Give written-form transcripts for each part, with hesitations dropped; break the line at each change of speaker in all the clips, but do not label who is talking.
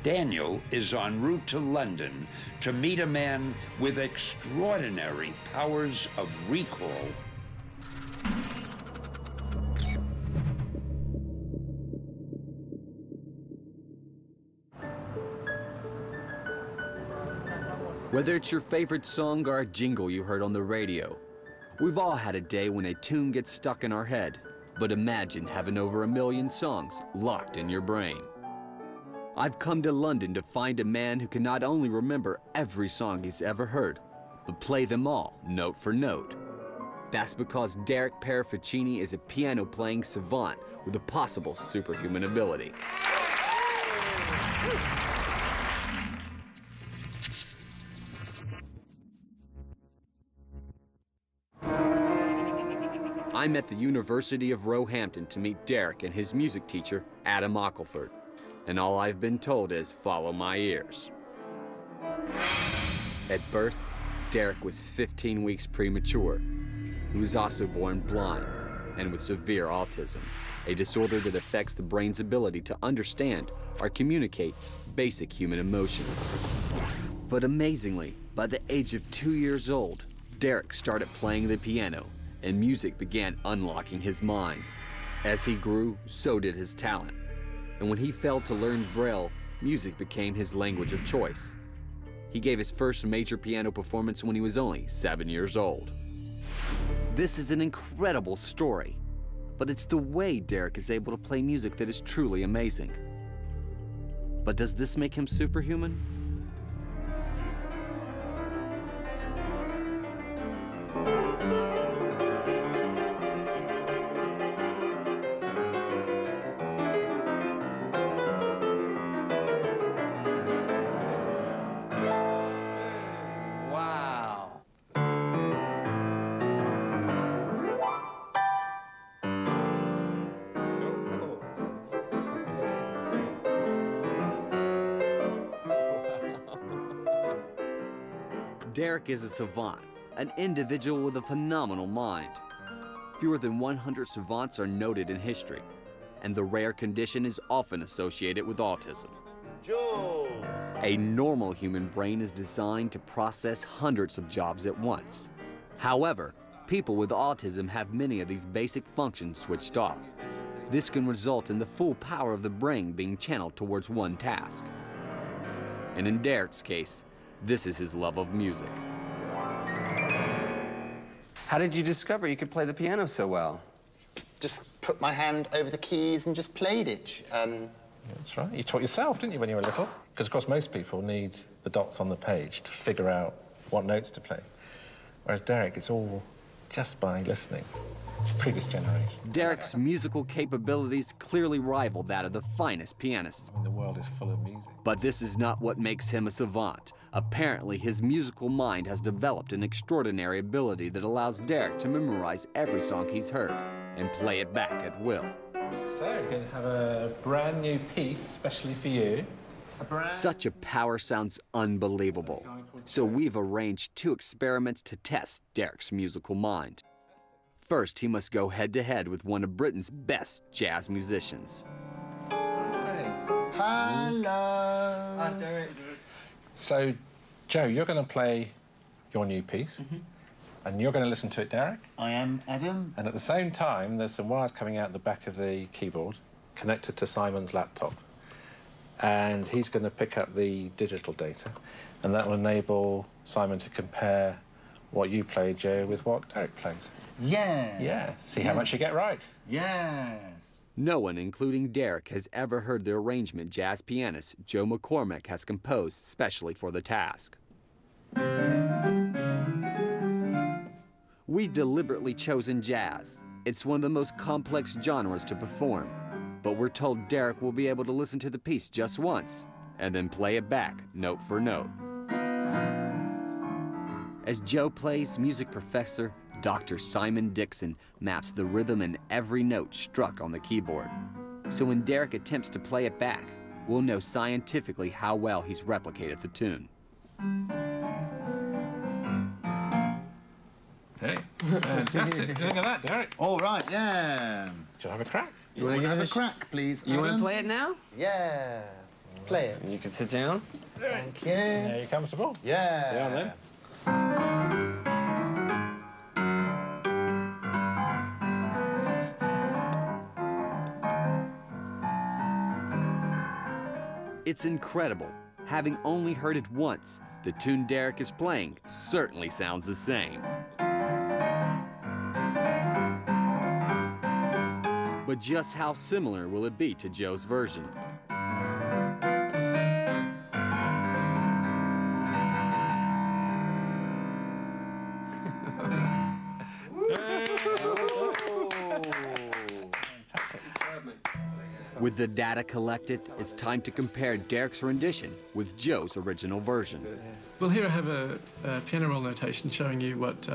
Daniel is en route to London to meet a man with extraordinary powers of recall.
Whether it's your favorite song or a jingle you heard on the radio, we've all had a day when a tune gets stuck in our head. But imagine having over 1 million songs locked in your brain. I've come to London to find a man who can not only remember every song he's ever heard, but play them all note for note. That's because Derek Paravicini is a piano-playing savant with a possible superhuman ability. I'm at the University of Roehampton to meet Derek and his music teacher, Adam Ockleford. And all I've been told is follow my ears. At birth, Derek was 15 weeks premature. He was also born blind and with severe autism, a disorder that affects the brain's ability to understand or communicate basic human emotions. But amazingly, by the age of 2 years old, Derek started playing the piano, and music began unlocking his mind. As he grew, so did his talent. And when he failed to learn Braille, music became his language of choice. He gave his first major piano performance when he was only 7 years old. This is an incredible story, but it's the way Derek is able to play music that is truly amazing. But does this make him superhuman? Derek is a savant, an individual with a phenomenal mind. Fewer than 100 savants are noted in history, and the rare condition is often associated with autism. Jules. A normal human brain is designed to process hundreds of jobs at once. However, people with autism have many of these basic functions switched off. This can result in the full power of the brain being channeled towards one task. And in Derek's case, this is his love of music.
How did you discover you could play the piano so well?
Just put my hand over the keys and just played it.
That's right. You taught yourself, didn't you, when you were little? Because, of course, most people need the dots on the page to figure out what notes to play. Whereas Derek, it's all just by listening. Previous generation.
Derek's musical capabilities clearly rival that of the finest pianists.
I mean, the world is full of music.
But this is not what makes him a savant. Apparently, his musical mind has developed an extraordinary ability that allows Derek to memorize every song he's heard and play it back at will.
So, we're going to have a brand new piece, especially for you.
Such a power sounds unbelievable. So we've arranged 2 experiments to test Derek's musical mind. First, he must go head-to-head with one of Britain's best jazz musicians.
Hello. Hi, Derek.
So, Joe, you're going to play your new piece, and you're going to listen to it, Derek.
I am, Adam.
And at the same time, there's some wires coming out the back of the keyboard, connected to Simon's laptop. And he's going to pick up the digital data, and that will enable Simon to compare what you play, Joe, with what Derek plays.
Yeah.
Yeah, see how much you get right.
Yes.
No one, including Derek, has ever heard the arrangement jazz pianist Joe McCormack has composed specially for the task. We've deliberately chosen jazz. It's one of the most complex genres to perform, but we're told Derek will be able to listen to the piece just once and then play it back note for note. As Joe plays, music professor Dr. Simon Dixon maps the rhythm in every note struck on the keyboard. So when Derek attempts to play it back, we'll know scientifically how well he's replicated the tune.
Hey, fantastic. Look at that, Derek.
All right, yeah.
Shall I have a crack?
You want to give
have
it
a crack, please,
You want to
Adam?
play it now?
Yeah. Play it.
You can sit down.
Thank you.
Are you comfortable?
Yeah.
Yeah, then.
It's incredible. Having only heard it once, the tune Derek is playing certainly sounds the same. But just how similar will it be to Joe's version? With the data collected, it's time to compare Derek's rendition with Joe's original version.
Well, here I have a piano roll notation showing you what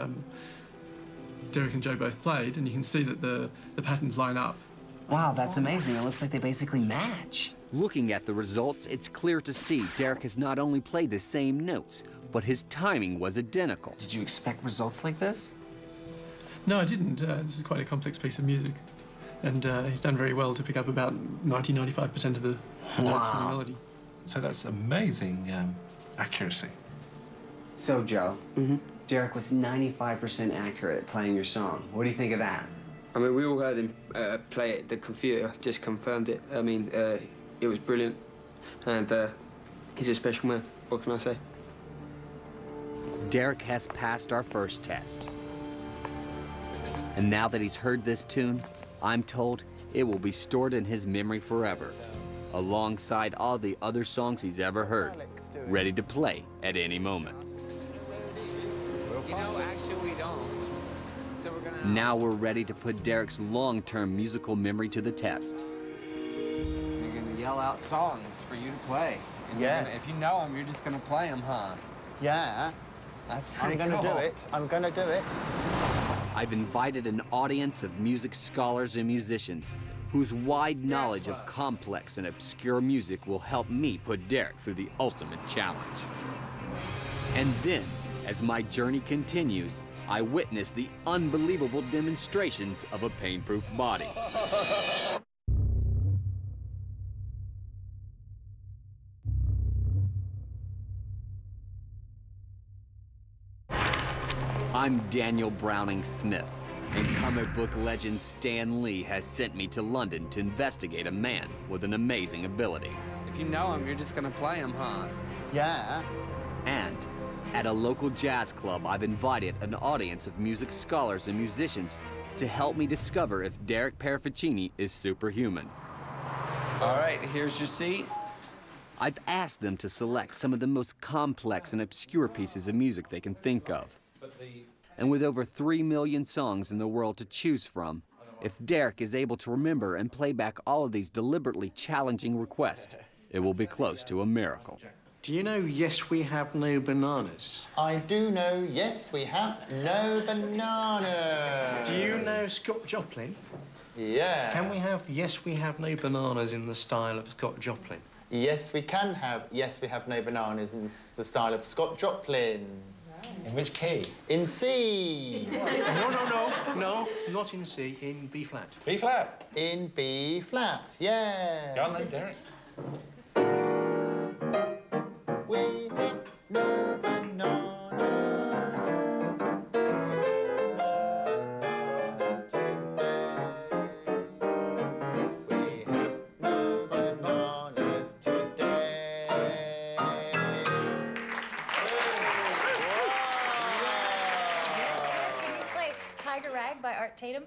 Derek and Joe both played, and you can see that the patterns line up.
Wow, that's amazing. It looks like they basically match.
Looking at the results, it's clear to see Derek has not only played the same notes, but his timing was identical.
Did you expect results like this?
No, I didn't. This is quite a complex piece of music. And he's done very well to pick up about 90–95% of the notes in the melody.
So that's amazing accuracy.
So, Joe, Derek was 95% accurate playing your song. What do you think of that?
I mean, we all heard him play it. The computer just confirmed it. I mean, it was brilliant. And he's a special man. What can I say?
Derek has passed our first test. And now that he's heard this tune, I'm told it will be stored in his memory forever, alongside all the other songs he's ever heard, ready to play at any moment.
You know, actually, we don't. So we're gonna...
Now we're ready to put Derek's long-term musical memory to the test.
You're gonna yell out songs for you to play. And
Yes.
if you know them, you're just gonna play them, huh?
Yeah.
That's pretty
I'm gonna
cool.
do it. I'm gonna do it.
I've invited an audience of music scholars and musicians whose wide knowledge of complex and obscure music will help me put Derek through the ultimate challenge. And then, as my journey continues, I witness the unbelievable demonstrations of a pain-proof body. I'm Daniel Browning Smith, and comic book legend Stan Lee has sent me to London to investigate a man with an amazing ability.
If you know them, you're just gonna play them, huh?
Yeah.
And at a local jazz club, I've invited an audience of music scholars and musicians to help me discover if Derek Paravicini is superhuman.
All right, here's your seat.
I've asked them to select some of the most complex and obscure pieces of music they can think of. And with over 3 million songs in the world to choose from, if Derek is able to remember and play back all of these deliberately challenging requests, it will be close to a miracle.
Do you know Yes We Have No Bananas?
I do know, yes, we have no bananas.
Do you know Scott Joplin?
Yeah.
Can we have Yes We Have No Bananas in the style of Scott Joplin?
Yes, we can have yes, we have no bananas in the style of Scott Joplin.
In which key?
In C.
No, not in C, in B flat.
B flat.
In B flat, yeah.
Go on then, Derek.
We have no bananas. We have no bananas today.
Can you play Tiger Rag by Art Tatum?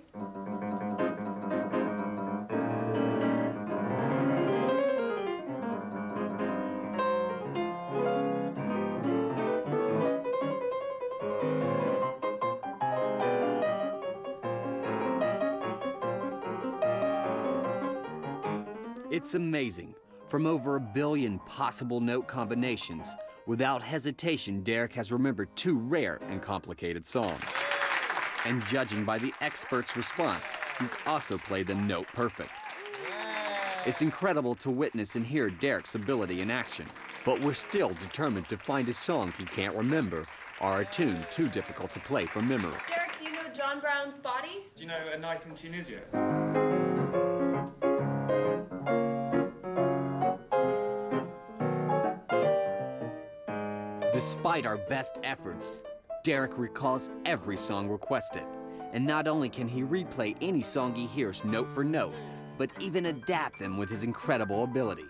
It's amazing. From over 1 billion possible note combinations, without hesitation, Derek has remembered 2 rare and complicated songs. And judging by the experts' response, he's also played them note perfect. It's incredible to witness and hear Derek's ability in action, but we're still determined to find a song he can't remember or a tune too difficult to play from memory.
Derek, do you know John Brown's Body?
Do you know A Night in Tunisia?
Despite our best efforts, Derek recalls every song requested. And not only can he replay any song he hears note for note, but even adapt them with his incredible ability.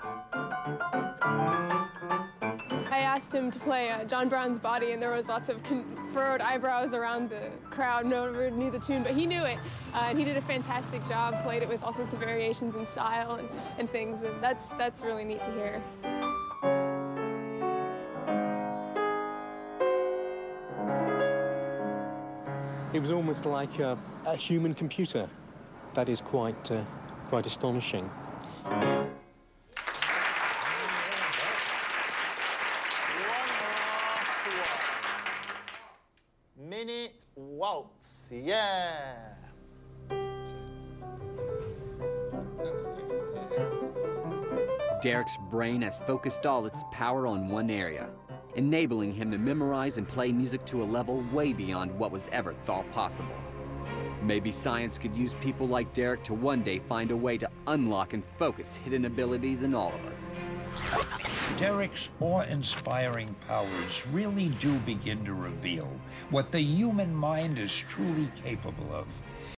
I asked him to play John Brown's Body, and there was lots of furrowed eyebrows around the crowd. No one knew the tune, but he knew it, and he did a fantastic job, played it with all sorts of variations in style and things, and that's really neat to hear.
It was almost like a human computer. That is quite astonishing.
Minute waltz, yeah.
Derek's brain has focused all its power on one area, enabling him to memorize and play music to a level way beyond what was ever thought possible. Maybe science could use people like Derek to one day find a way to unlock and focus hidden abilities in all of us.
Derek's awe-inspiring powers really do begin to reveal what the human mind is truly capable of.